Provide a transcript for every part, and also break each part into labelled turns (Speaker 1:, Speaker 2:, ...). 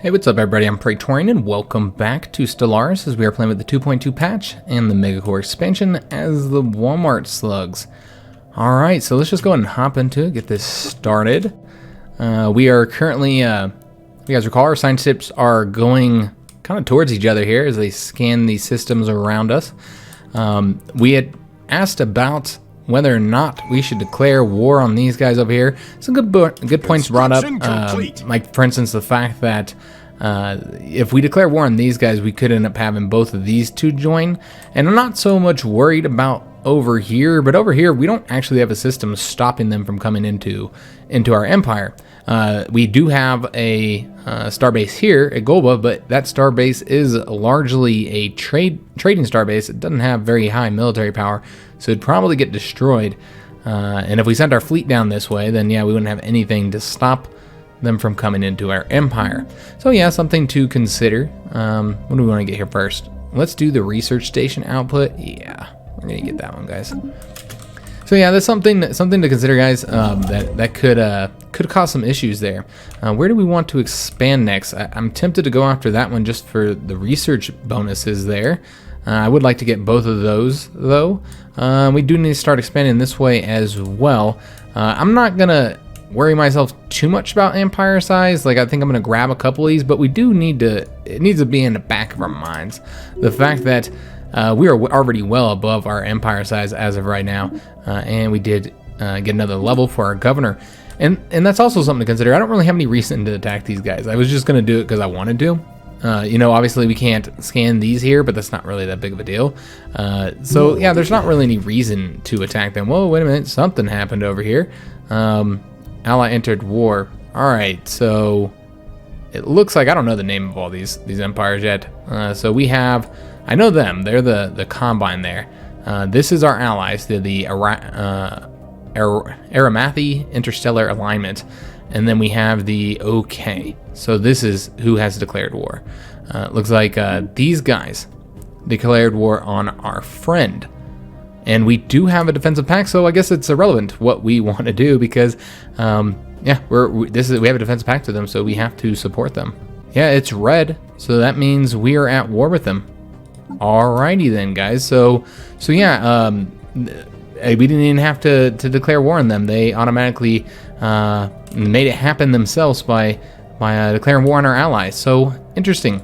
Speaker 1: Hey, what's up everybody, I'm Praetorian and welcome back to Stellaris as we are playing with the 2.2 patch and the Megacorp expansion as the Walmart Slugs. Alright, so let's just go ahead and hop into it, get this started. We are currently, if you guys recall, our science ships are going kind of towards each other here as they scan these systems around us. We had asked about whether or not we should declare war on these guys over here. Some good points brought up, like for instance the fact that if we declare war on these guys, we could end up having both of these two join. And I'm not so much worried about over here, but over here we don't actually have a system stopping them from coming into our empire. We do have a starbase here at Golba, but that starbase is largely a trading starbase. It doesn't have very high military power, so it'd probably get destroyed. And if we sent our fleet down this way, then yeah, we wouldn't have anything to stop them from coming into our empire. So yeah, something to consider. What do we want to get here first? Let's do the research station output. Yeah, we're gonna get that one, guys. So yeah, that's something to consider, guys. That could cause some issues there. Where do we want to expand next? I'm tempted to go after that one just for the research bonuses there. I would like to get both of those though. We do need to start expanding this way as well. I'm not gonna worry myself too much about empire size. Like, I think I'm gonna grab a couple of these, but we do need to, it needs to be in the back of our minds, the fact that we are already well above our empire size as of right now, and we did get another level for our governor, and that's also something to consider. I don't really have any reason to attack these guys. I was just gonna do it because I wanted to. You know, obviously we can't scan these here, but that's not really that big of a deal. So yeah, there's not really any reason to attack them. Whoa, wait a minute, something happened over here. Ally entered war. All right, so it looks like, I don't know the name of all these empires yet. So we have, I know them. They're the Combine there. This is our allies. They're the Aramathi Interstellar Alignment. And then we have the OK. So this is who has declared war. Looks like these guys declared war on our friend. And we do have a defensive pact, so I guess it's irrelevant what we want to do because, yeah, we have a defensive pact with them, so we have to support them. Yeah, it's red, so that means we are at war with them. Alrighty then, guys. So yeah, we didn't even have to declare war on them. They automatically made it happen themselves by declaring war on our allies. So interesting.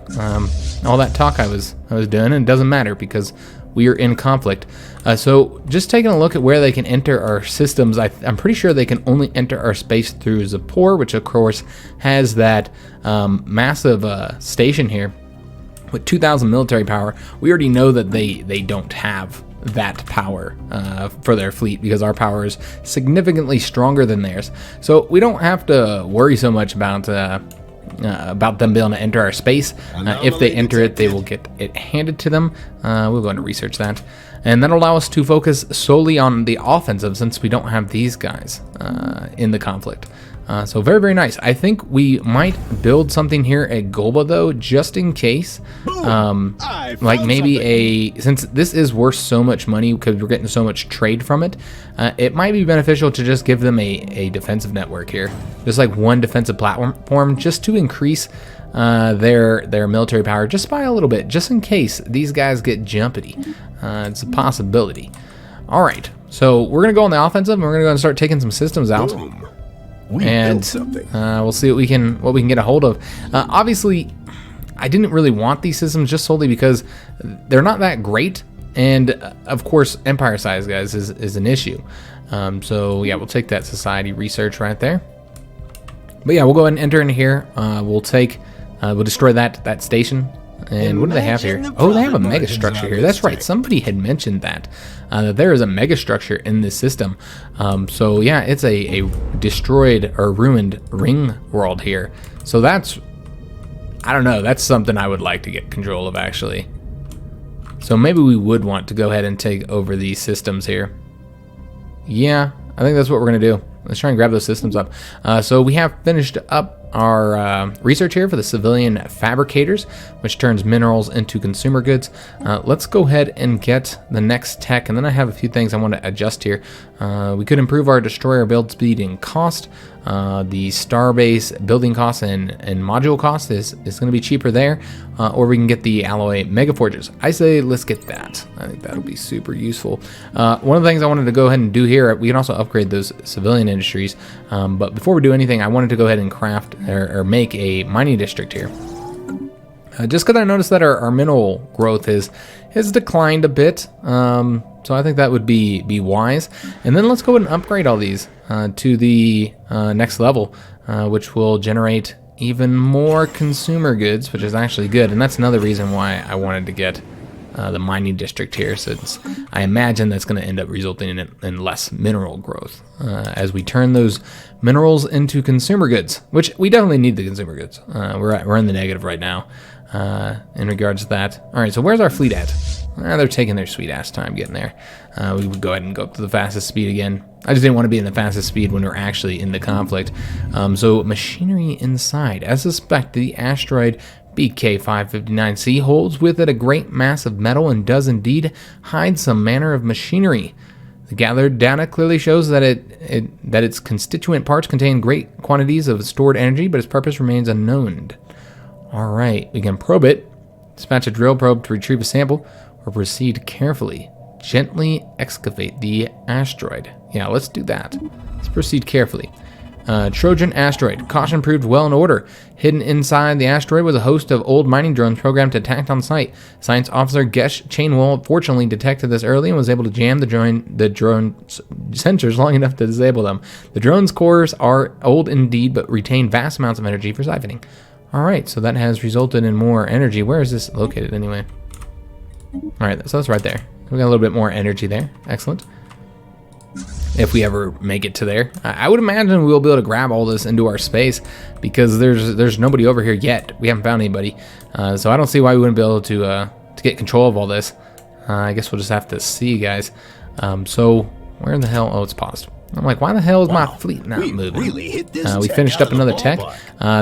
Speaker 1: All that talk I was doing, and it doesn't matter because we are in conflict. So just taking a look at where they can enter our systems, I'm pretty sure they can only enter our space through Zapor, which of course has that massive station here with 2,000 military power. We already know that they don't have that power for their fleet because our power is significantly stronger than theirs. So we don't have to worry so much about them being able to enter our space. If they enter it, they will get it handed to them. We'll go into research that. And that'll allow us to focus solely on the offensive since we don't have these guys in the conflict. So very, very nice. I think we might build something here at Golba though, just in case. Like maybe since this is worth so much money because we're getting so much trade from it, it might be beneficial to just give them a defensive network here. Just like one defensive platform just to increase their military power just by a little bit, just in case these guys get jumpity. It's a possibility. All right, so we're gonna go on the offensive and we're gonna go and start taking some systems out.
Speaker 2: Boom.
Speaker 1: And we'll see what we can get a hold of. Obviously, I didn't really want these systems just solely because they're not that great, and of course, empire size, guys, is an issue. So yeah, we'll take that society research right there. But yeah, we'll go ahead and enter in here. We'll destroy that station. And what do they have here? Oh, they have a mega structure here. That's right. Somebody had mentioned that there is a mega structure in this system. So yeah, it's a destroyed or ruined ring world here. So that's, I don't know, that's something I would like to get control of actually. So maybe we would want to go ahead and take over these systems here. Yeah, I think that's what we're gonna do. Let's try and grab those systems up. So we have finished up our research here for the civilian fabricators, which turns minerals into consumer goods. Let's go ahead and get the next tech, and then I have a few things I want to adjust here. We could improve our destroyer build speed and cost. The starbase building cost and module cost is going to be cheaper there, or we can get the alloy megaforges. I say let's get that. I think that'll be super useful. One of the things I wanted to go ahead and do here, we can also upgrade those civilian industries, but before we do anything, I wanted to go ahead and craft or make a mining district here. Just because I noticed that our mineral growth has declined a bit, so I think that would be wise. And then let's go ahead and upgrade all these to the next level, which will generate even more consumer goods, which is actually good. And that's another reason why I wanted to get the mining district here, since I imagine that's going to end up resulting in less mineral growth as we turn those minerals into consumer goods, which we definitely need the consumer goods. We're in the negative right now in regards to that. All right, so where's our fleet at? They're taking their sweet ass time getting there. We would go ahead and go up to the fastest speed again. I just didn't want to be in the fastest speed when we're actually in the conflict. So machinery inside. As suspected, the asteroid BK559C holds with it a great mass of metal and does indeed hide some manner of machinery. The gathered data clearly shows that that its constituent parts contain great quantities of stored energy, but its purpose remains unknown. All right, we can probe it. Dispatch a drill probe to retrieve a sample, or proceed carefully. Gently excavate the asteroid. Yeah, let's do that. Let's proceed carefully. Trojan asteroid. Caution proved well in order. Hidden inside the asteroid was a host of old mining drones programmed to attack on site. Science officer Gesh Chainwall fortunately detected this early and was able to jam the drone sensors long enough to disable them. The drone's cores are old indeed, but retain vast amounts of energy for siphoning. Alright, so that has resulted in more energy. Where is this located anyway? Alright, so that's right there. We got a little bit more energy there. Excellent. If we ever make it to there, I would imagine we'll be able to grab all this into our space, because there's nobody over here yet. We haven't found anybody, so I don't see why we wouldn't be able to get control of all this. I guess we'll just have to see, guys. So where the hell? Oh, it's paused. I'm like, why the hell is my fleet not moving?
Speaker 2: Really
Speaker 1: we finished up another tech.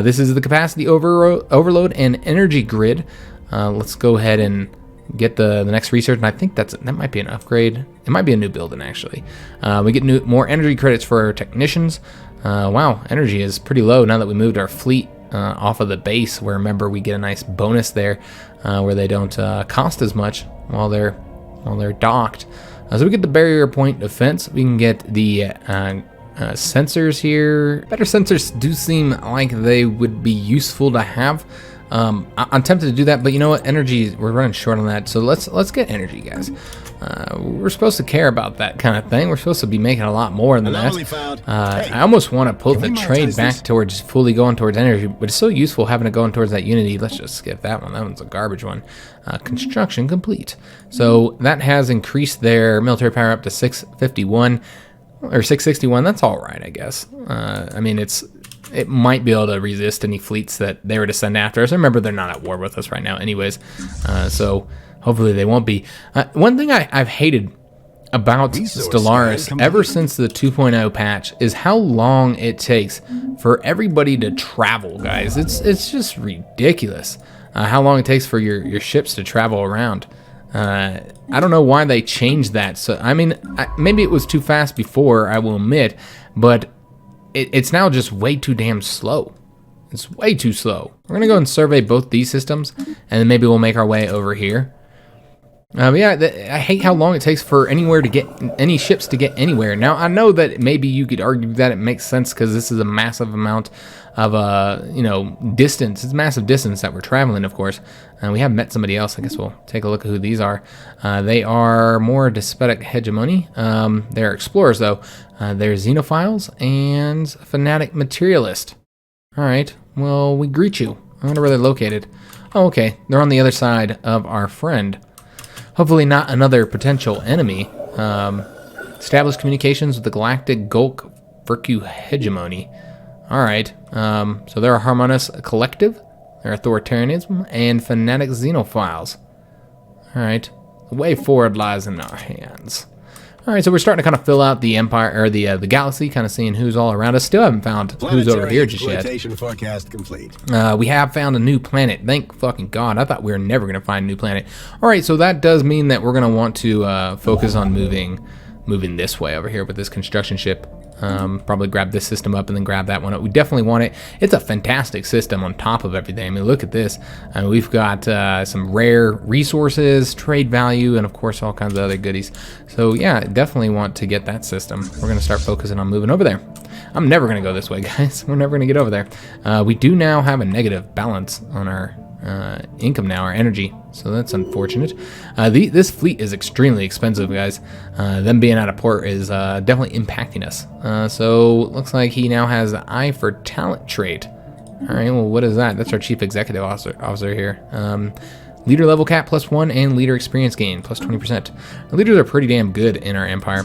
Speaker 1: This is the capacity overload and energy grid. Let's go ahead and get the next research, and I think that might be an upgrade. It might be a new building, actually. We get more energy credits for our technicians. Wow, energy is pretty low now that we moved our fleet off of the base, where, remember, we get a nice bonus there where they don't cost as much while they're docked. So we get the barrier point defense. We can get the sensors here. Better sensors do seem like they would be useful to have. I'm tempted to do that, but you know what? Energy, we're running short on that, so let's get energy, guys. We're supposed to care about that kind of thing. We're supposed to be making a lot more than that. I almost want to pull the trade back towards fully going towards energy, but it's so useful having it going towards that unity. Let's just skip that one. That one's a garbage one. Construction complete. So that has increased their military power up to 651 or 661. That's all right, I guess. I mean, it might be able to resist any fleets that they were to send after us. Remember, they're not at war with us right now anyways, so hopefully they won't be. One thing I've hated about Stellaris ever since the 2.0 patch is how long it takes for everybody to travel, guys. It's just ridiculous how long it takes for your ships to travel around. I don't know why they changed that. So I mean, maybe it was too fast before, I will admit, but it's now just way too damn slow. It's way too slow. We're going to go and survey both these systems, and then maybe we'll make our way over here. Yeah, I hate how long it takes for any ships to get anywhere. Now, I know that maybe you could argue that it makes sense because this is a massive amount of, distance. It's massive distance that we're traveling, of course. We have met somebody else. I guess we'll take a look at who these are. They are more despotic hegemony. They're explorers, though. They're xenophiles and fanatic materialist. All right, well, we greet you. I wonder where they're located. Oh, okay, they're on the other side of our friend. Hopefully not another potential enemy. Establish communications with the Galactic Gulk Virtue Hegemony. Alright, so they're a harmonious collective. They're authoritarianism and fanatic xenophiles. Alright, the way forward lies in our hands. All right, so we're starting to kind of fill out the empire or the galaxy, kind of seeing who's all around us. Still haven't found who's over here just yet.
Speaker 2: Forecast complete.
Speaker 1: We have found a new planet. Thank fucking God. I thought we were never going to find a new planet. All right, so that does mean that we're going to want to focus on moving this way over here with this construction ship. Probably grab this system up and then grab that one up. We definitely want it. It's a fantastic system on top of everything. I mean, look at this. We've got some rare resources, trade value, and of course all kinds of other goodies. So yeah, definitely want to get that system. We're going to start focusing on moving over there. I'm never going to go this way, guys. We're never going to get over there. We do now have a negative balance on our income now, our energy, so that's unfortunate. This fleet is extremely expensive, guys. Them being out of port is definitely impacting us. So looks like he now has an eye for talent trait. All right, well, what is that? That's our chief executive officer here. Leader level cap +1 and leader experience gain +20%. The leaders are pretty damn good in our empire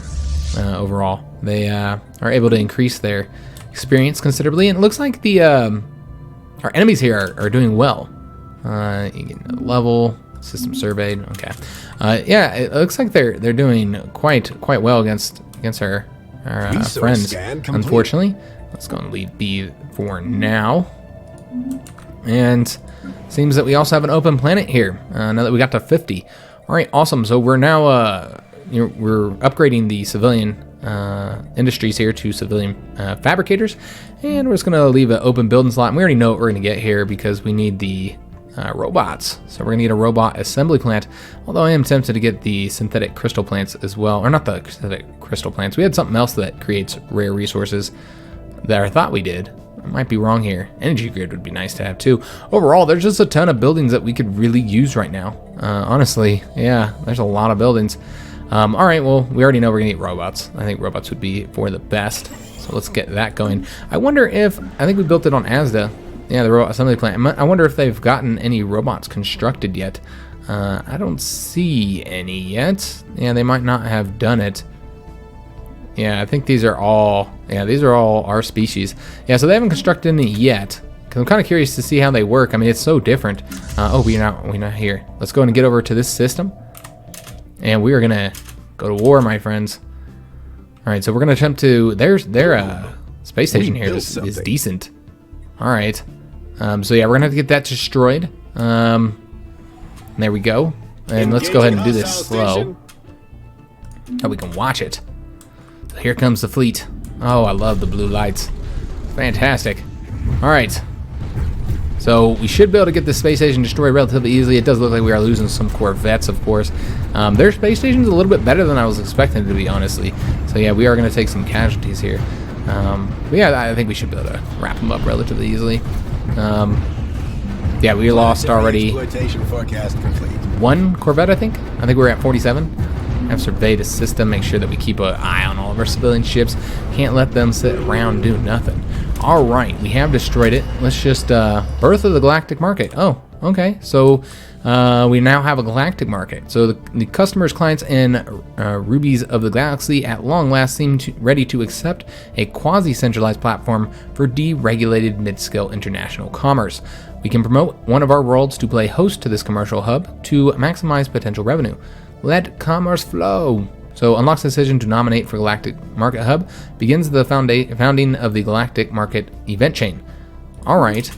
Speaker 1: overall. They are able to increase their experience considerably, and it looks like the our enemies here are doing well. You get a level, system surveyed. Okay, yeah, it looks like they're doing quite well against our friends. Unfortunately, let's go and lead B for now. And seems that we also have an open planet here. Now that we got to 50. All right, awesome. So we're now we're upgrading the civilian industries here to civilian fabricators, and we're just gonna leave an open building slot. And we already know what we're gonna get here because we need the robots. So we're gonna get a robot assembly plant, although I am tempted to get the synthetic crystal plants as well, or not the synthetic crystal plants. We had something else that creates rare resources that I thought we did. I might be wrong here. Energy grid would be nice to have too. Overall, there's just a ton of buildings that we could really use right now. Honestly, yeah, there's a lot of buildings. All right, well, we already know we're gonna need robots. I think robots would be for the best. So let's get that going. I wonder if, I think we built it on Asda. Yeah, the robot assembly plant. I wonder if they've gotten any robots constructed yet. I don't see any yet. Yeah, they might not have done it. Yeah, I think these are all our species. Yeah, so they haven't constructed any yet. Because I'm kind of curious to see how they work. I mean, it's so different. Oh, we're not here. Let's go and get over to this system. And we are going to go to war, my friends. All right, so we're going to attempt to, their space station here is decent. All right. So yeah, we're gonna have to get that destroyed. There we go. And let's go ahead and do this slow, so we can watch it. So here comes the fleet. Oh, I love the blue lights. Fantastic. All right. So we should be able to get the space station destroyed relatively easily. It does look like we are losing some Corvettes, of course. Their space station's a little bit better than I was expecting it to be, honestly. So yeah, we are gonna take some casualties here. But yeah, I think we should be able to wrap them up relatively easily. Yeah, we lost already one Corvette, I think. I think we're at 47. Have surveyed a system, make sure that we keep an eye on all of our civilian ships. Can't let them sit around and do nothing. All right, we have destroyed it. Let's just, birth of the galactic market. Oh, okay. So we now have a galactic market. So the customers, clients, and rubies of the galaxy at long last seem ready to accept a quasi-centralized platform for deregulated mid-scale international commerce. We can promote one of our worlds to play host to this commercial hub to maximize potential revenue. Let commerce flow. So unlocks the decision to nominate for Galactic Market Hub. Begins the founding of the Galactic Market event chain. All right.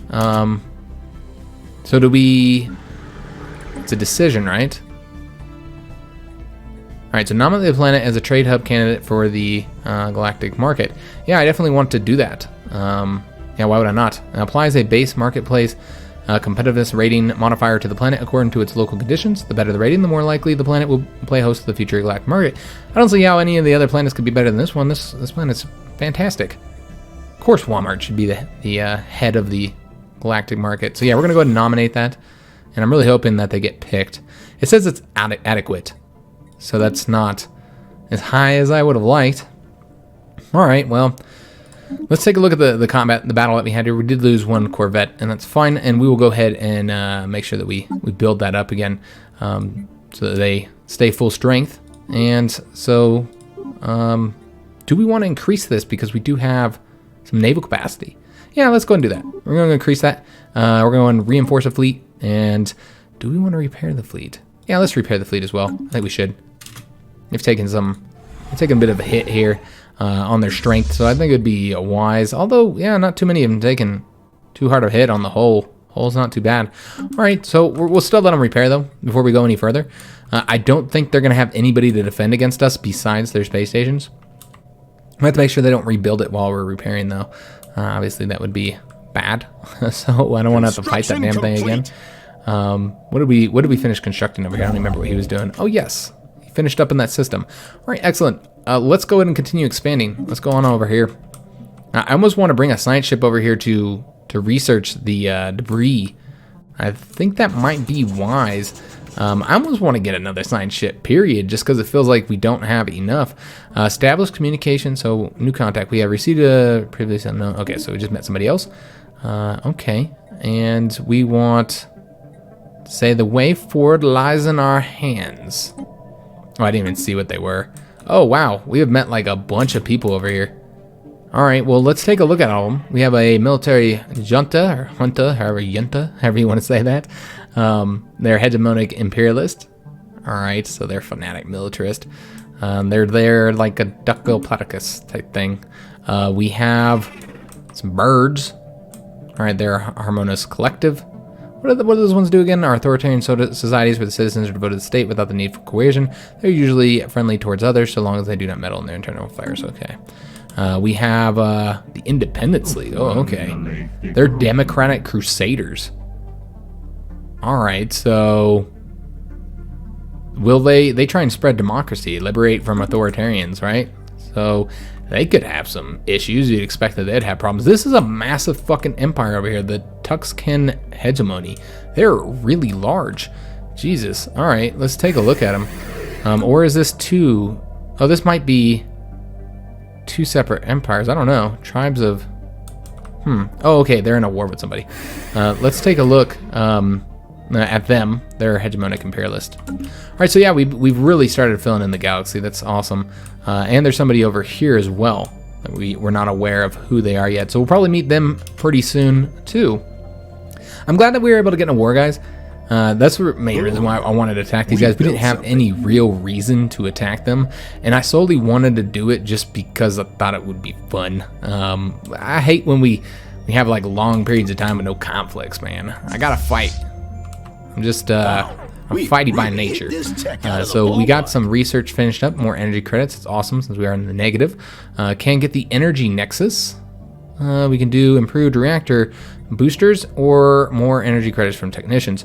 Speaker 1: So do we... It's a decision, right? All right, so nominate the planet as a trade hub candidate for the Galactic Market. Yeah, I definitely want to do that. Yeah, why would I not? It applies a base marketplace competitiveness rating modifier to the planet according to its local conditions. The better the rating, the more likely the planet will play host to the future Galactic Market. I don't see how any of the other planets could be better than this one. This planet's fantastic. Of course, Walmart should be the head of the Galactic Market. So yeah, we're gonna go ahead and nominate that, and I'm really hoping that they get picked. It says it's adequate, so that's not as high as I would have liked. All right, well, let's take a look at the combat, the battle that we had here. We did lose one Corvette, and that's fine. And we will go ahead and make sure that we build that up again, so that they stay full strength. And so, do we want to increase this because we do have some naval capacity? Yeah, let's go and do that. We're going to increase that. We're going to reinforce the fleet. And do we want to repair the fleet? Yeah, let's repair the fleet as well. I think we should. We've taken some taking a bit of a hit here on their strength, so I think it would be wise. Although, yeah, not too many of them taking too hard of a hit on the hull. Hull's not too bad. All right, so we'll still let them repair, though, before we go any further. I don't think they're going to have anybody to defend against us besides their space stations. We have to make sure they don't rebuild it while we're repairing, though. Obviously, that would be bad. So I don't want to have to fight that damn thing again. What did we finish constructing over here? I don't remember what he was doing. Oh, yes. He finished up in that system. All right, excellent. Let's go ahead and continue expanding. Let's go on over here. I almost want to bring a science ship over here to research the debris. I think that might be wise. I almost want to get another science ship, period, just because it feels like we don't have enough. Established communication, so new contact. We have received a previously unknown. Okay, so we just met somebody else. Okay, and we want to say the way forward lies in our hands. Oh, I didn't even see what they were. Oh, wow, we have met like a bunch of people over here. All right, well, let's take a look at all of them. We have a military junta, or junta, however you want to say that. They're hegemonic imperialist. All right, so they're fanatic militarist. They're like a duckbill platypus type thing. We have some birds. All right, they're harmonious collective. What do those ones do again? Our authoritarian societies where the citizens are devoted to the state without the need for coercion. They're usually friendly towards others so long as they do not meddle in their internal affairs. Okay. We have the Independence League. Oh, okay. They're Democratic Crusaders. All right, so will they try and spread democracy, liberate from authoritarians, right? So they could have some issues. You'd expect that they'd have problems. This is a massive fucking empire over here, the Tuxcan hegemony. They're really large. Jesus. All right, let's take a look at them. Or is this two? Oh, this might be two separate empires. I don't know. Tribes of... Oh, okay. They're in a war with somebody. Let's take a look at them. They're hegemonic imperialist. All right, so yeah, we've really started filling in the galaxy. That's awesome. And there's somebody over here as well that we're not aware of who they are yet. So we'll probably meet them pretty soon, too. I'm glad that we were able to get in a war, guys. That's the main reason why I wanted to attack these guys. We didn't have any real reason to attack them, and I solely wanted to do it just because I thought it would be fun. I hate when we have like long periods of time with no conflicts, man. I gotta fight. I'm just I'm fighty by nature. So we got some research finished up, more energy credits. It's awesome since we are in the negative. Can get the energy nexus. We can do improved reactor boosters or more energy credits from technicians.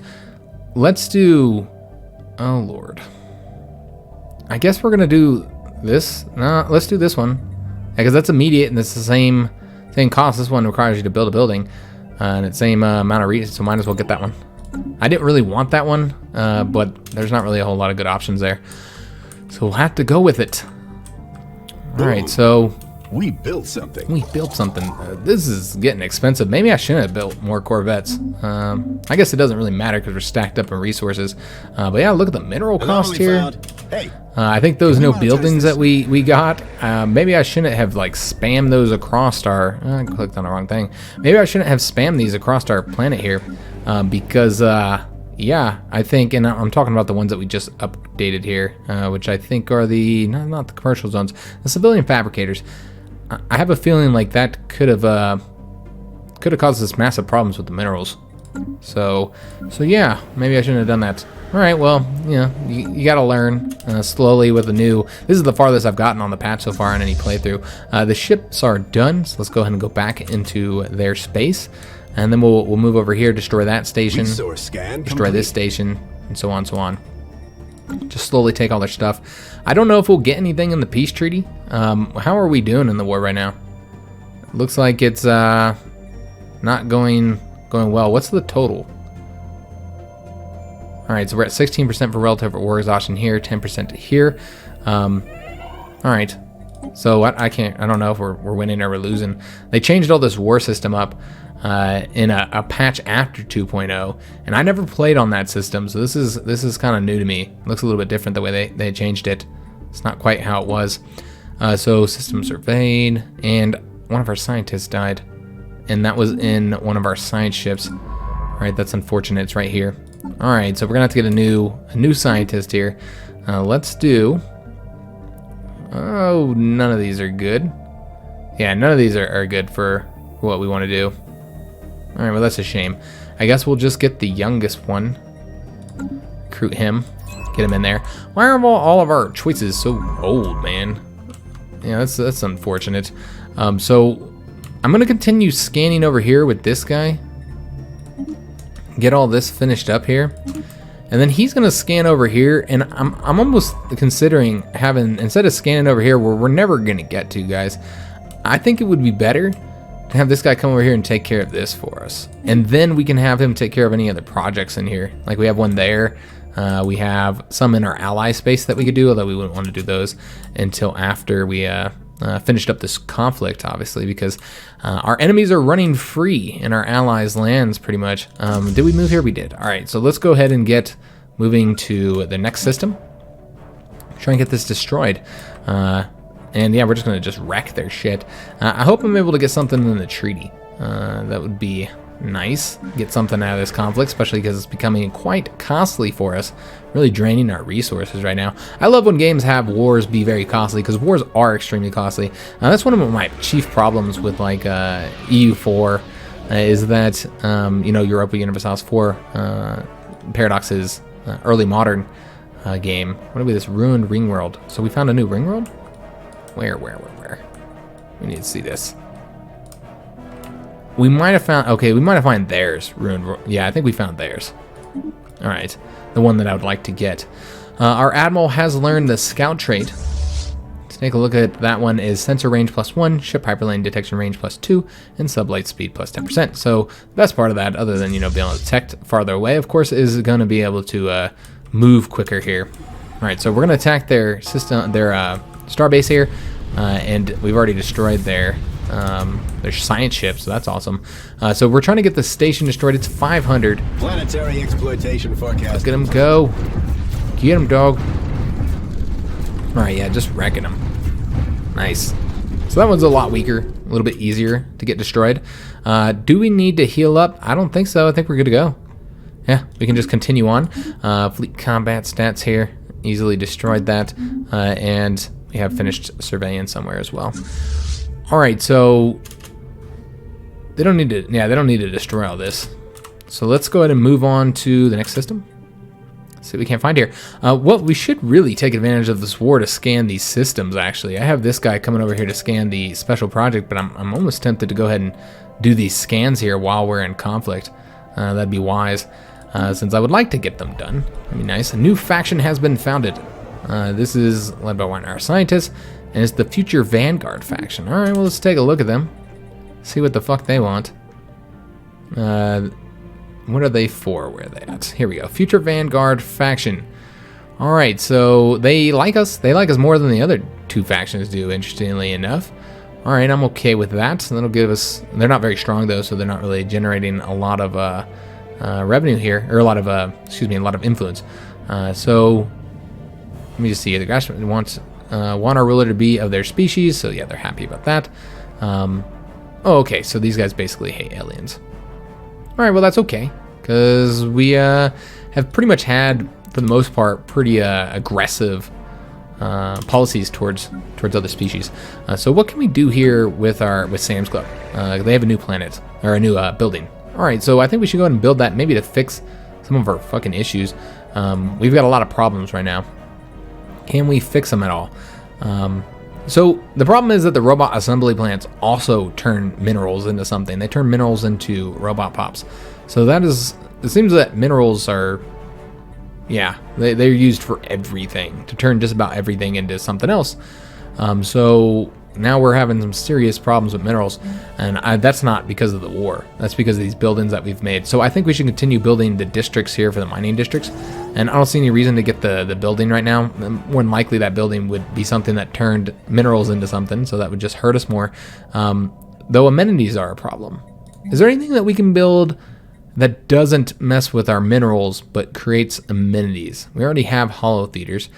Speaker 1: Let's do... Oh, Lord. I guess we're going to do this. No, let's do this one. Because that's immediate and it's the same cost. This one requires you to build a building. And it's the same amount of reasons, so might as well get that one. I didn't really want that one, but there's not really a whole lot of good options there. So we'll have to go with it. All right, so...
Speaker 2: We built something.
Speaker 1: This is getting expensive. Maybe I shouldn't have built more Corvettes. I guess it doesn't really matter because we're stacked up in resources. But yeah, look at the mineral cost here. I think those new buildings that we got, maybe I shouldn't have like spammed those across our... I clicked on the wrong thing. Maybe I shouldn't have spammed these across our planet here. Because, yeah, I think, and I'm talking about the ones that we just updated here, which I think are the... not the commercial zones. The civilian fabricators. I have a feeling like that could have caused us massive problems with the minerals. So yeah, maybe I shouldn't have done that. All right, well, you got to learn slowly with the new. This is the farthest I've gotten on the patch so far in any playthrough. The ships are done, so let's go ahead and go back into their space, and then we'll move over here, destroy that station, destroy this station, and so on and so on. Just slowly take all their stuff. I don't know if we'll get anything in the peace treaty. How are we doing in the war right now? Looks like it's not going well. What's the total? All right, so we're at 16% for relative war exhaustion here, 10% here. All right. So I don't know if we're winning or we're losing. They changed all this war system up in a patch after 2.0, and I never played on that system, so this is kind of new to me. It looks a little bit different the way they changed it. It's not quite how it was. So system surveyed, and one of our scientists died, and that was in one of our science ships. All right, that's unfortunate. It's right here. All right, so we're gonna have to get a new scientist here. Let's do. Oh, none of these are good. Yeah, none of these are good for what we want to do. Alright, well, that's a shame. I guess we'll just get the youngest one. Recruit him. Get him in there. Why are all of our choices so old, man? Yeah, that's unfortunate. So, I'm going to continue scanning over here with this guy. Get all this finished up here. And then he's going to scan over here, and I'm almost considering having, instead of scanning over here where we're never going to get to, guys, I think it would be better to have this guy come over here and take care of this for us. And then we can have him take care of any other projects in here. Like we have one there. We have some in our ally space that we could do, although we wouldn't want to do those until after we finished up this conflict, obviously, because our enemies are running free in our allies' lands, pretty much. Did we move here? We did. All right, so let's go ahead and get moving to the next system. Try and get this destroyed. And yeah, we're just going to wreck their shit. I hope I'm able to get something in the treaty. That would be nice. Get something out of this conflict, especially because it's becoming quite costly for us. Really draining our resources right now. I love when games have wars be very costly, because wars are extremely costly. That's one of my chief problems with like EU4 is that you know, Europa Universalis 4 Paradox's early modern game. What are we? This ruined ring world. So we found a new ring world. Where? We need to see this. We might have found, okay, we might have found theirs. Ruined, yeah, I think we found theirs. All right, the one that I would like to get. Our Admiral has learned the scout trait. Let's take a look at that one. Is sensor range +1, ship hyperlane detection range +2, and sublight speed +10%. So the best part of that, other than, you know, being able to detect farther away, of course, is going to be able to move quicker here. All right, so we're going to attack their system, their starbase here, and we've already destroyed their science ship, so that's awesome. So we're trying to get the station destroyed. It's 500.
Speaker 2: Planetary exploitation forecast.
Speaker 1: Look at him go. Get him, dog. All right, yeah, just wrecking him. Nice. So that one's a lot weaker, a little bit easier to get destroyed. Do we need to heal up? I don't think so. I think we're good to go. Yeah, we can just continue on. Fleet combat stats here. Easily destroyed that. And we have finished surveying somewhere as well. All right, so they don't need to, yeah, they don't need to destroy all this. So let's go ahead and move on to the next system. See what we can't find here. Well, we should really take advantage of this war to scan these systems, actually. I have this guy coming over here to scan the special project, but I'm almost tempted to go ahead and do these scans here while we're in conflict. That'd be wise, since I would like to get them done. That'd be nice. A new faction has been founded. This is led by one of our scientists, and it's the Future Vanguard faction. All right, well, let's take a look at them. See what the fuck they want. What are they for? Where are they at? Here we go. Future Vanguard faction. All right, so they like us. They like us more than the other two factions do, interestingly enough. All right, I'm okay with that. That'll give us... They're not very strong, though, so they're not really generating a lot of revenue here, or a lot of, excuse me, a lot of influence. So let me just see. The Gastropod want our ruler to be of their species, so yeah, they're happy about that. Oh, okay, so these guys basically hate aliens. All right, well, that's okay, because we have pretty much had, for the most part, pretty aggressive policies towards other species. So what can we do here with Sam's Club? They have a new planet, or a new building. All right, so I think we should go ahead and build that, maybe to fix some of our fucking issues. We've got a lot of problems right now. Can we fix them at all? So the problem is that the robot assembly plants also turn minerals into something. They turn minerals into robot pops. So that is, it seems that minerals are, yeah, they're used for everything, to turn just about everything into something else. So now we're having some serious problems with minerals, and that's not because of the war. That's because of these buildings that we've made. So I think we should continue building the districts here for the mining districts, and I don't see any reason to get the building right now. More than likely that building would be something that turned minerals into something, so that would just hurt us more. Though amenities are a problem. Is there anything that we can build that doesn't mess with our minerals but creates amenities? We already have hollow theaters.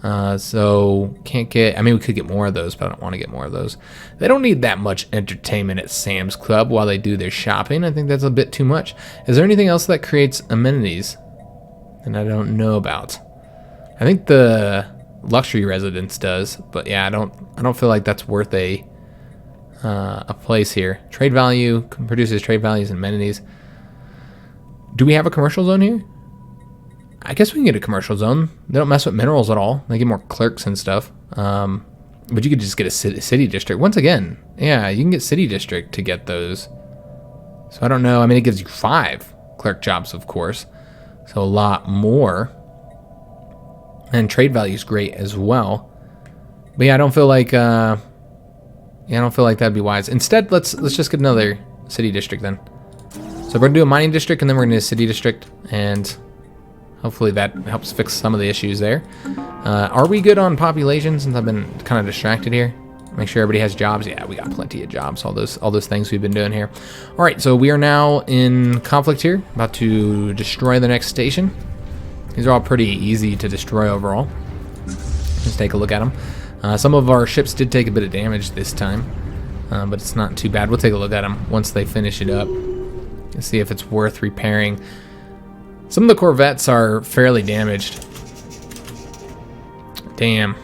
Speaker 1: So can't get, I mean, we could get more of those, but I don't want to get more of those. They don't need that much entertainment at Sam's Club while they do their shopping. I think that's a bit too much. Is there anything else that creates amenities that I don't know about? I think the luxury residence does, but yeah, I don't feel like that's worth a place here. Trade value produces trade values and amenities. Do we have a commercial zone here? I guess we can get a commercial zone. They don't mess with minerals at all. They get more clerks and stuff. But you could just get a city district. Once again, yeah, you can get city district to get those. So I don't know. I mean, it gives you 5 clerk jobs, of course. So a lot more. And trade value is great as well. But yeah, I don't feel like that'd be wise. Instead, let's just get another city district then. So we're gonna do a mining district and then we're gonna do a city district, and hopefully that helps fix some of the issues there. Are we good on population since I've been kind of distracted here? Make sure everybody has jobs. Yeah, we got plenty of jobs. All those things we've been doing here. All right, so we are now in conflict here, about to destroy the next station. These are all pretty easy to destroy overall. Let's take a look at them. Some of our ships did take a bit of damage this time, but it's not too bad. We'll take a look at them once they finish it up and see if it's worth repairing. Some of the corvettes are fairly damaged. Damn.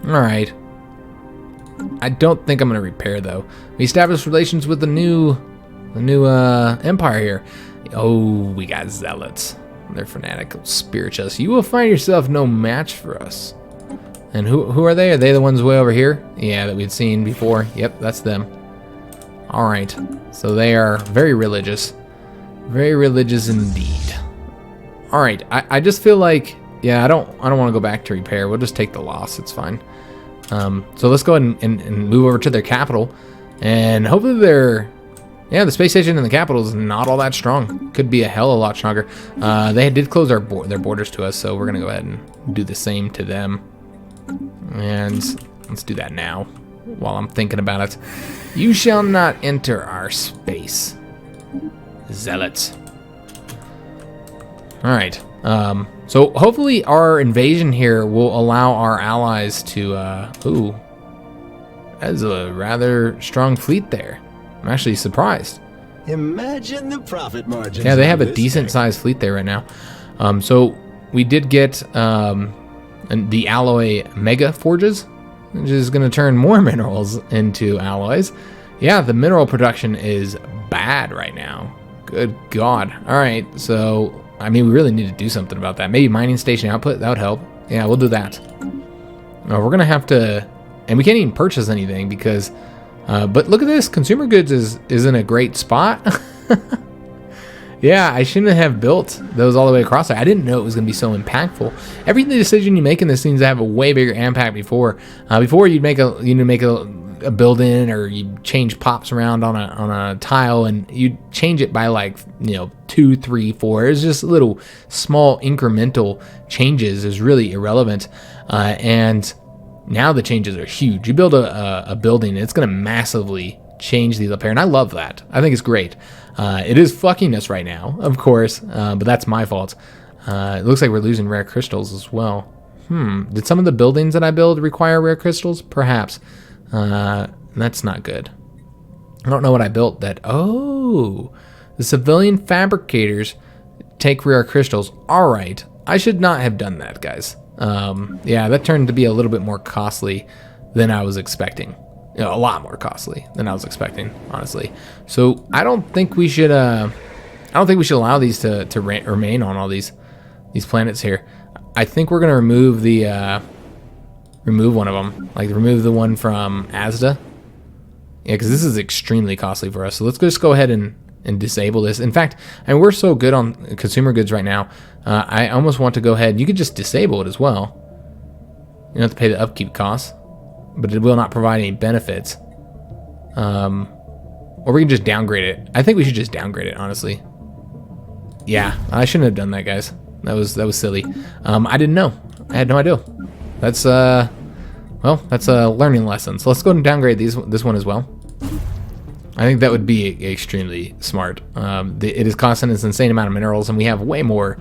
Speaker 1: All right. I don't think I'm gonna repair though. We established relations with the new empire here. Oh, we got zealots. They're fanatical spiritualists. You will find yourself no match for us. And who are they? Are they the ones way over here? Yeah, that we'd seen before. Yep, that's them. All right. So they are very religious. Very religious indeed. All right. I just feel like, yeah, I don't want to go back to repair. We'll just take the loss. It's fine. So let's go ahead and move over to their capital, and hopefully the space station in the capital is not all that strong. Could be a hell of a lot stronger. They did close their borders to us, so we're gonna go ahead and do the same to them. And let's do that now while I'm thinking about it. You shall not enter our space, zealots. All right. So hopefully our invasion here will allow our allies to, ooh, that's a rather strong fleet there. I'm actually surprised.
Speaker 2: Imagine the profit margins.
Speaker 1: Yeah, they have a decent sized fleet there right now. So we did get the alloy mega forges, which is going to turn more minerals into alloys. Yeah, the mineral production is bad right now. Good God. All right, so I mean, we really need to do something about that. Maybe mining station output, that would help. Yeah, we'll do that. We're going to have to, and we can't even purchase anything because, but look at this, consumer goods is in a great spot. Yeah, I shouldn't have built those all the way across there. I didn't know it was going to be so impactful. Every decision you make in this seems to have a way bigger impact before. Before you'd make a building, or you change pops around on a tile, and you change it by like 2, 3, 4. It's just little small incremental changes is really irrelevant, and now the changes are huge. You build a building, and it's going to massively change these up here, and I love that. I think it's great. It is fucking us right now, of course, but that's my fault. It looks like we're losing rare crystals as well. Did some of the buildings that I build require rare crystals? Perhaps. That's not good. I don't know what I built that. Oh, the civilian fabricators take rare crystals. All right. I should not have done that, guys. Yeah, that turned to be a little bit more costly than I was expecting. A lot more costly than I was expecting, honestly. So I don't think we should. I don't think we should allow these to remain on all these planets here. I think we're gonna remove remove one of them, like remove the one from Asda. Yeah, because this is extremely costly for us. So let's just go ahead and disable this. In fact, and we're so good on consumer goods right now. I almost want to go ahead. You could just disable it as well. You don't have to pay the upkeep costs, but it will not provide any benefits. Or we can just downgrade it. I think we should just downgrade it, honestly. Yeah, I shouldn't have done that, guys. That was silly. I didn't know. I had no idea. That's well, that's a learning lesson. So let's go and downgrade this one as well. I think that would be extremely smart. It is costing us an insane amount of minerals, and we have way more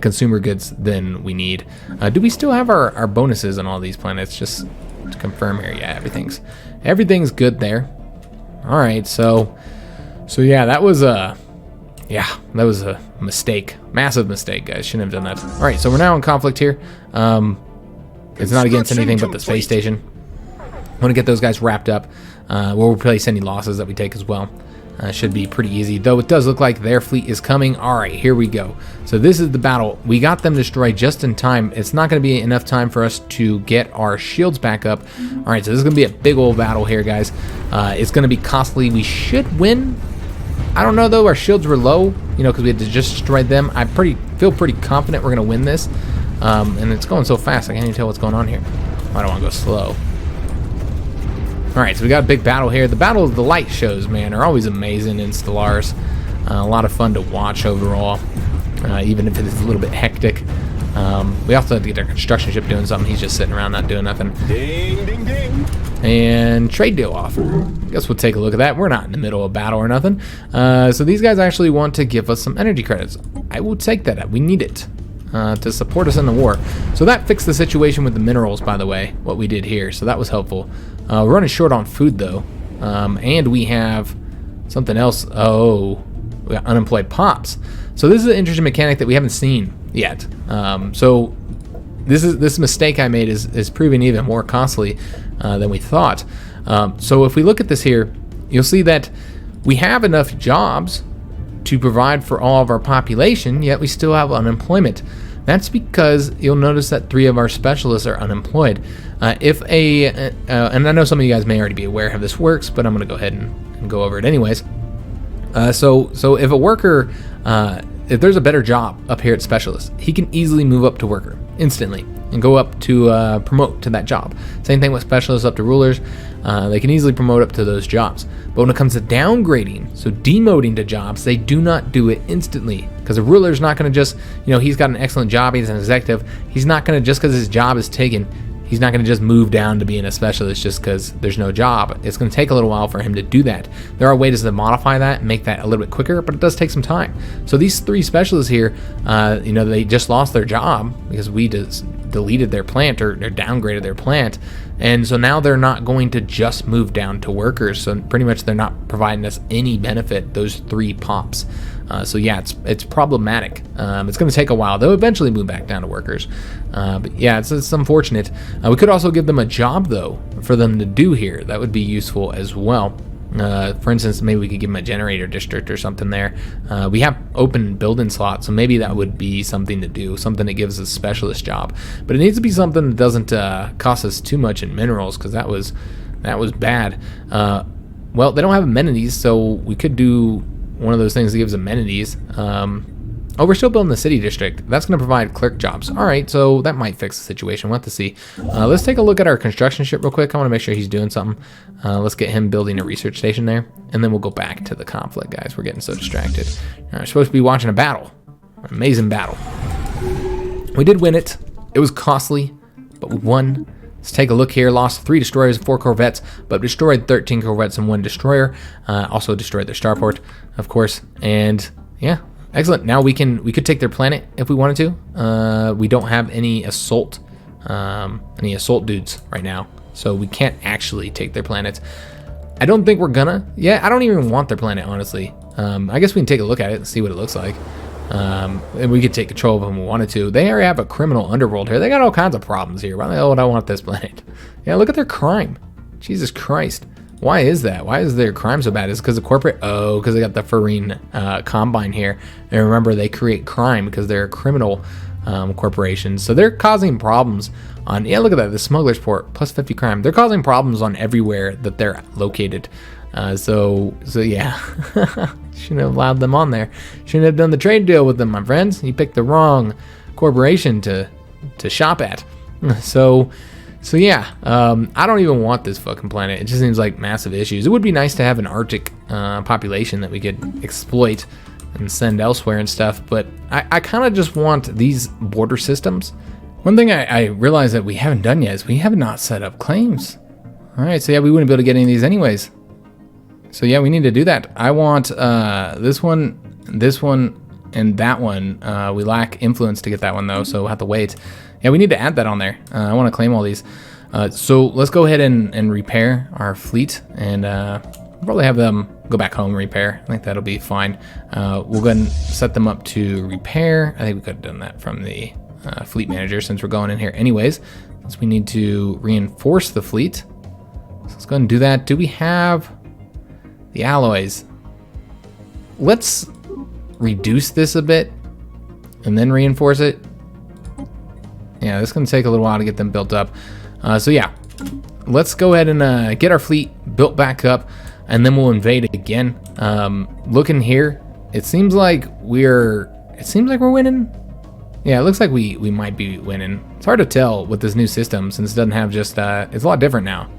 Speaker 1: consumer goods than we need. Do we still have our bonuses on all these planets? Just to confirm here. Yeah, everything's good there. All right, so yeah, that was Yeah, that was a mistake. Massive mistake, guys. Shouldn't have done that. All right, so we're now in conflict here. It's not against anything but the space station. I want to get those guys wrapped up. We'll replace any losses that we take as well. Should be pretty easy, though it does look like their fleet is coming. All right, here we go. So this is the battle. We got them destroyed just in time. It's not going to be enough time for us to get our shields back up. All right, so this is going to be a big old battle here, guys. It's going to be costly. We should win. I don't know, though. Our shields were low, you know, because we had to just destroy them. I feel pretty confident we're going to win this. And it's going so fast, I can't even tell what's going on here. I don't want to go slow. Alright, so we got a big battle here. The light shows, man, are always amazing in Stellaris. A lot of fun to watch overall, even if it is a little bit hectic. We also have to get our construction ship doing something. He's just sitting around not doing nothing.
Speaker 2: Ding, ding, ding.
Speaker 1: And trade deal offer. Guess we'll take a look at that. We're not in the middle of battle or nothing. So these guys actually want to give us some energy credits. I will take that. We need it. To support us in the war. So that fixed the situation with the minerals, by the way, what we did here. So that was helpful. We're running short on food, though. And we have something else. Oh, we got unemployed pops. So this is an interesting mechanic that we haven't seen yet. So this mistake I made is proving even more costly than we thought. So if we look at this here, you'll see that we have enough jobs to provide for all of our population, yet we still have unemployment. That's because you'll notice that 3 of our specialists are unemployed. And I know some of you guys may already be aware how this works, but I'm going to go ahead and go over it anyways. So if a worker, if there's a better job up here at specialist, he can easily move up to worker instantly and go up to promote to that job. Same thing with specialists up to rulers. They can easily promote up to those jobs. But when it comes to downgrading, so demoting to jobs, they do not do it instantly, because a ruler's not going to just, you know, he's got an excellent job, he's an executive, he's not going to, just because his job is taken, he's not going to just move down to being a specialist just because there's no job. It's going to take a little while for him to do that. There are ways to modify that and make that a little bit quicker, but it does take some time. So these 3 specialists here, you know, they just lost their job because we just deleted their plant or downgraded their plant. And so now they're not going to just move down to workers. So pretty much they're not providing us any benefit, those 3 pops. So yeah, it's problematic. It's going to take a while. They'll eventually move back down to workers. But yeah, it's unfortunate. We could also give them a job, though, for them to do here. That would be useful as well. For instance, maybe we could give them a generator district or something there. We have open building slots, so maybe that would be something to do, something that gives us a specialist job. But it needs to be something that doesn't cost us too much in minerals, because that was bad. Well, they don't have amenities, so we could do one of those things that gives amenities. Oh, we're still building the city district. That's going to provide clerk jobs. All right, so that might fix the situation. We'll have to see. Let's take a look at our construction ship real quick. I want to make sure he's doing something. Let's get him building a research station there, and then we'll go back to the conflict, guys. We're getting so distracted. We're supposed to be watching a battle. An amazing battle. We did win it. It was costly, but we won. Let's take a look here. Lost 3 destroyers and 4 corvettes, but destroyed 13 corvettes and 1 destroyer. Also destroyed their starport, of course. And yeah, excellent. Now we could take their planet if we wanted to. We don't have any assault dudes right now, so we can't actually take their planets. I don't think we're gonna. Yeah, I don't even want their planet, honestly. I guess we can take a look at it and see what it looks like. And we could take control of them if we wanted to. They already have a criminal underworld here. They got all kinds of problems here. Why the hell would I want this planet? Yeah, look at their crime. Jesus Christ. Why is that? Why is their crime so bad? Is it because of corporate? Oh, because they got the Farine Combine here. And remember, they create crime because they're a criminal corporation. So they're causing problems on, yeah, look at that. The Smuggler's Port, plus 50 crime. They're causing problems on everywhere that they're located. So yeah, shouldn't have allowed them on there. Shouldn't have done the trade deal with them, my friends. You picked the wrong corporation to shop at. So yeah, I don't even want this fucking planet. It just seems like massive issues. It would be nice to have an Arctic population that we could exploit and send elsewhere and stuff, but I kind of just want these border systems. One thing I realized that we haven't done yet is we have not set up claims. All right, so yeah, we wouldn't be able to get any of these anyways. So yeah, we need to do that. I want this one, and that one. We lack influence to get that one though, so we'll have to wait. Yeah, we need to add that on there. I want to claim all these. So let's go ahead and repair our fleet and We'll probably have them go back home and repair. I think that'll be fine. We'll go ahead and set them up to repair. I think we could have done that from the fleet manager since we're going in here anyways. Since we need to reinforce the fleet. So let's go ahead and do that. Do we have the alloys? Let's reduce this a bit and then reinforce it. Yeah, this is going to take a little while to get them built up. So yeah, let's go ahead and get our fleet built back up, and then we'll invade again. Looking here, it seems like we're winning. Yeah, it looks like we might be winning. It's hard to tell with this new system since it doesn't have just it's a lot different now.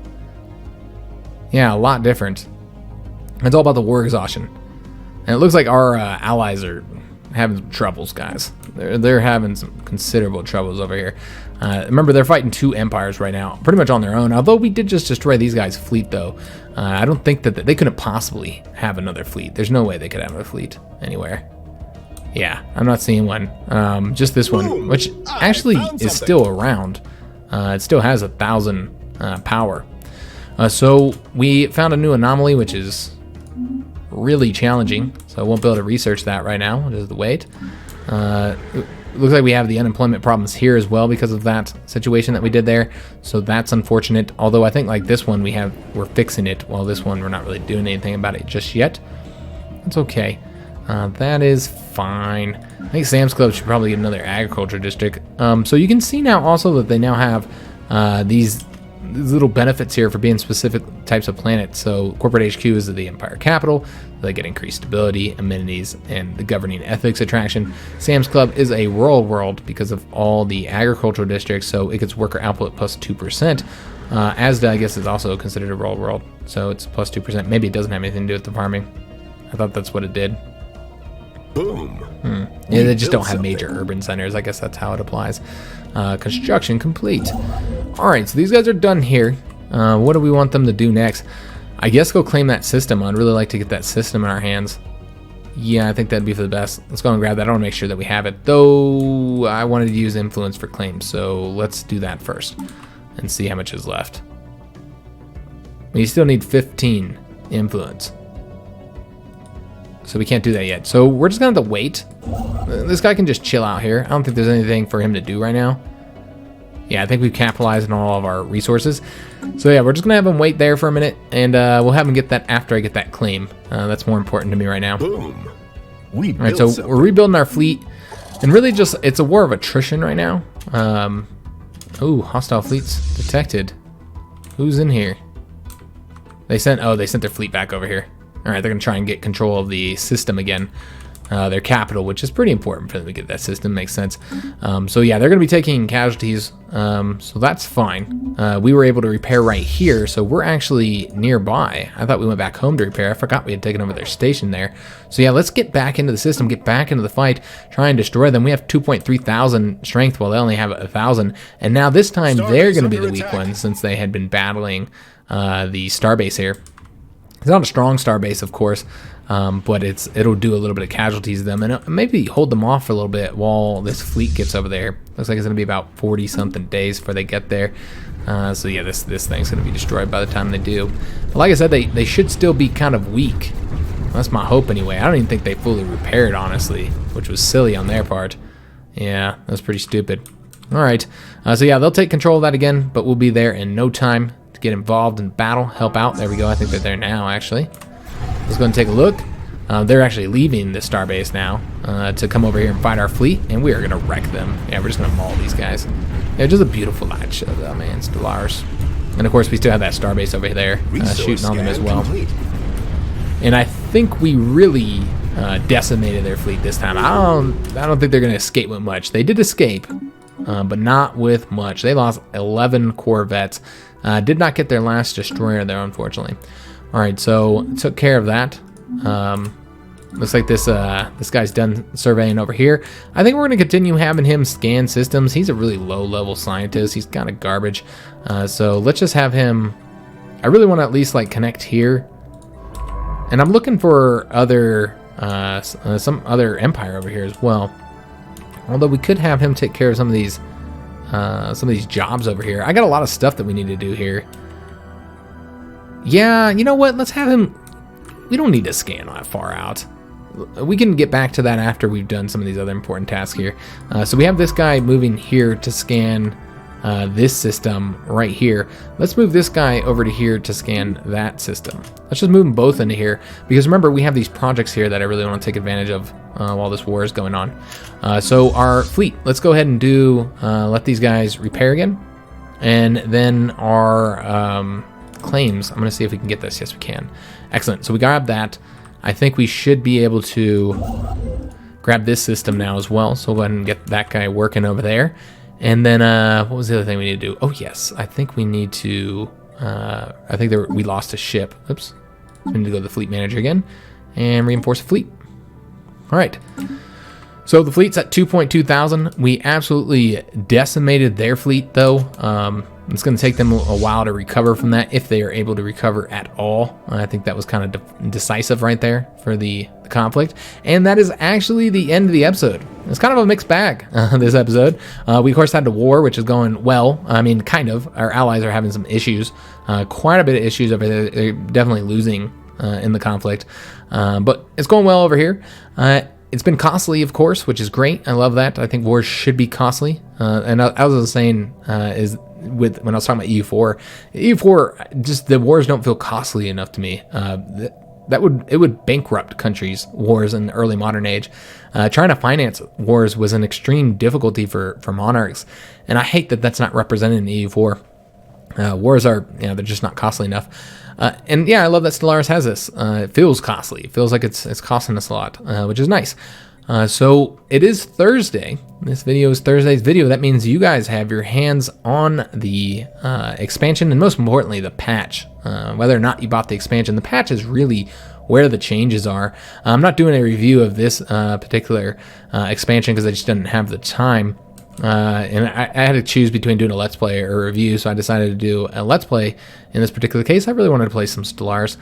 Speaker 1: Yeah, a lot different. It's all about the war exhaustion, and it looks like our allies are having some troubles, guys. They're having some considerable troubles over here. Remember, they're fighting 2 empires right now, pretty much on their own. Although we did just destroy these guys' fleet, though. I don't think that they couldn't possibly have another fleet. There's no way they could have a fleet anywhere. Yeah, I'm not seeing one. Just this one, which actually is still around. It still has 1,000 power. So we found a new anomaly, which is really challenging. So I won't be able to research that right now. We'll just wait. It looks like we have the unemployment problems here as well because of that situation that we did there. So that's unfortunate. Although I think like this one we're fixing it, while this one we're not really doing anything about it just yet. It's okay. That is fine. I think Sam's Club should probably get another agriculture district. So you can see now also that they now have these little benefits here for being specific types of planets. So corporate HQ is the Empire capital. They get increased stability, amenities, and the governing ethics attraction. Sam's Club is a rural world because of all the agricultural districts, so it gets worker output plus 2%. Asda, I guess, is also considered a rural world, so it's plus 2%. Maybe it doesn't have anything to do with the farming. I thought that's what it did.
Speaker 2: Boom.
Speaker 1: Yeah, they just don't have major urban centers. I guess that's how it applies. Construction complete. All right, so these guys are done here. What do we want them to do next? I guess go claim that system. I'd really like to get that system in our hands. Yeah, I think that'd be for the best. Let's go and grab that. I want to make sure that we have it. Though, I wanted to use influence for claims, so let's do that first and see how much is left. We still need 15 influence. So we can't do that yet. So we're just going to have to wait. This guy can just chill out here. I don't think there's anything for him to do right now. Yeah, I think we've capitalized on all of our resources. So yeah, we're just going to have him wait there for a minute, and we'll have him get that after I get that claim. That's more important to me right now.
Speaker 2: Boom.
Speaker 1: All right, so we're rebuilding our fleet, and really just, it's a war of attrition right now. Ooh, hostile fleets detected. Who's in here? They sent their fleet back over here. All right, they're going to try and get control of the system again. Their capital, which is pretty important for them to get that system, makes sense. So yeah, they're going to be taking casualties, so that's fine. We were able to repair right here, so we're actually nearby. I thought we went back home to repair. I forgot we had taken over their station there. So yeah, let's get back into the system, get back into the fight, try and destroy them. We have 2.3 thousand strength while they only have 1,000. And now this time they're going to be the weak ones since they had been battling the starbase here. It's not a strong starbase, of course, but it'll do a little bit of casualties to them, and maybe hold them off for a little bit while this fleet gets over there. Looks like it's going to be about 40-something days before they get there. So yeah, this thing's going to be destroyed by the time they do. But like I said, they should still be kind of weak. That's my hope anyway. I don't even think they fully repaired, honestly, which was silly on their part. Yeah, that's pretty stupid. All right, so yeah, they'll take control of that again, but we'll be there in no time. Get involved in battle, help out. There we go. I think they're there now, actually. Let's go and take a look. They're actually leaving the starbase now to come over here and fight our fleet, and we are going to wreck them. Yeah, we're just going to maul these guys. Yeah, just a beautiful light show, though, man. Stellaris. And of course, we still have that starbase over there shooting on them as well. And I think we really decimated their fleet this time. I don't think they're going to escape with much. They did escape, but not with much. They lost 11 corvettes. Did not get their last destroyer there, unfortunately. All right, so took care of that. Looks like this guy's done surveying over here. I think we're going to continue having him scan systems. He's a really low-level scientist. He's kind of garbage. So let's just have him. I really want to at least like connect here. And I'm looking for other some other empire over here as well. Although we could have him take care of some of these jobs over here. I got a lot of stuff that we need to do here. Yeah, you know what? Let's have him we don't need to scan that far out. We can get back to that after we've done some of these other important tasks here. So we have this guy moving here to scan this system right here. Let's move this guy over to here to scan that system. Let's just move them both into here, because remember, we have these projects here that I really want to take advantage of while this war is going on. So our fleet, let's go ahead and do, let these guys repair again. And then our claims, I'm going to see if we can get this. Yes, we can. Excellent. So we grab that. I think we should be able to grab this system now as well. So we'll go ahead and get that guy working over there. And then what was the other thing we need to do? Oh, yes. I think we need to, I think we lost a ship. Oops. We need to go to the fleet manager again and reinforce the fleet. All right. So the fleet's at 2.2 thousand. We absolutely decimated their fleet, though. It's going to take them a while to recover from that, if they are able to recover at all. I think that was kind of decisive right there for the conflict. And that is actually the end of the episode. It's kind of a mixed bag, this episode. We, of course, had the war, which is going well. I mean, kind of. Our allies are having some issues. Quite a bit of issues over there. They're definitely losing in the conflict. But it's going well over here. It's been costly, of course, which is great. I love that. I think wars should be costly. And I was saying, when I was talking about EU4, just the wars don't feel costly enough to me. It would bankrupt countries, wars in the early modern age. Trying to finance wars was an extreme difficulty for monarchs, and I hate that that's not represented in EU4. Wars are, they're just not costly enough. And yeah, I love that Stellaris has this. It feels costly. It feels like it's costing us a lot, which is nice. So it is Thursday. This video is Thursday's video. That means you guys have your hands on the expansion, and most importantly, the patch. Whether or not you bought the expansion, the patch is really where the changes are. I'm not doing a review of this particular expansion because I just didn't have the time. And I had to choose between doing a Let's Play or a review, so I decided to do a Let's Play in this particular case. I really wanted to play some Stellaris.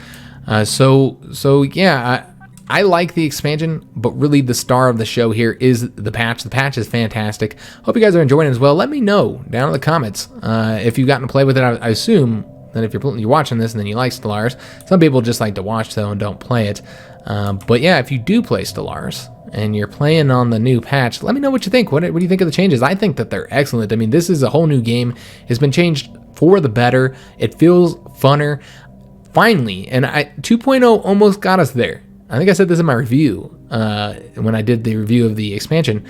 Speaker 1: So yeah, I like the expansion, but really the star of the show here is the patch. The patch is fantastic. Hope you guys are enjoying it as well. Let me know down in the comments if you've gotten to play with it. I assume that if you're watching this and then you like Stellaris, some people just like to watch though and don't play it. But yeah, if you do play Stellaris and you're playing on the new patch, let me know what you think. What do you think of the changes? I think that they're excellent. I mean, this is a whole new game. It's been changed for the better. It feels funner. Finally, and 2.0 almost got us there. I think I said this in my review when I did the review of the expansion.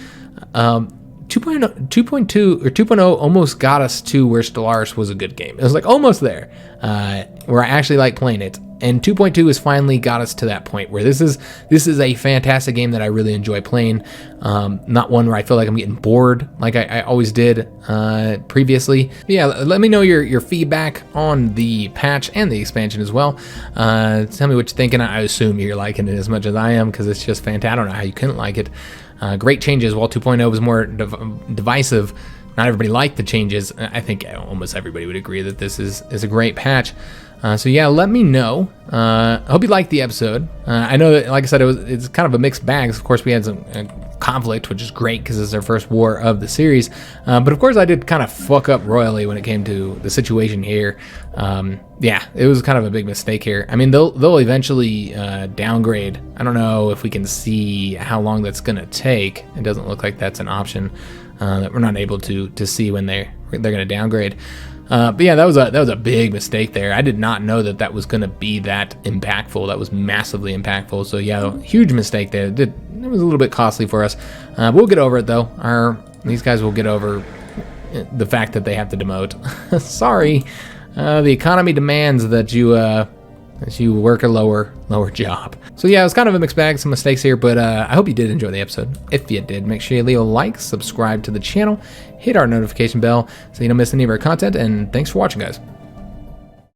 Speaker 1: 2.2 or 2.0 almost got us to where Stellaris was a good game. It was like almost there, where I actually like playing it. And 2.2 has finally got us to that point where this is a fantastic game that I really enjoy playing. Not one where I feel like I'm getting bored like I always did previously. But yeah, let me know your feedback on the patch and the expansion as well. Tell me what you're thinking. I assume you're liking it as much as I am because it's just fantastic. I don't know how you couldn't like it. Great changes. While 2.0 was more divisive, not everybody liked the changes. I think almost everybody would agree that this is a great patch. So yeah, let me know. I hope you liked the episode. I know that, like I said, it's kind of a mixed bag. Of course, we had some conflict, which is great because it's our first war of the series. But of course, I did kind of fuck up royally when it came to the situation here. Yeah, it was kind of a big mistake here. I mean, they'll eventually downgrade. I don't know if we can see how long that's gonna take. It doesn't look like that's an option that we're not able to see when they're gonna downgrade. But yeah, that was a big mistake there. I did not know that was going to be that impactful. That was massively impactful. So yeah, huge mistake there. It was a little bit costly for us. We'll get over it though. These guys will get over the fact that they have to demote. Sorry, the economy demands that you work a lower job. So yeah, it was kind of a mixed bag, some mistakes here, but I hope you did enjoy the episode. If you did, make sure you leave a like, subscribe to the channel, hit our notification bell so you don't miss any of our content, and thanks for watching, guys.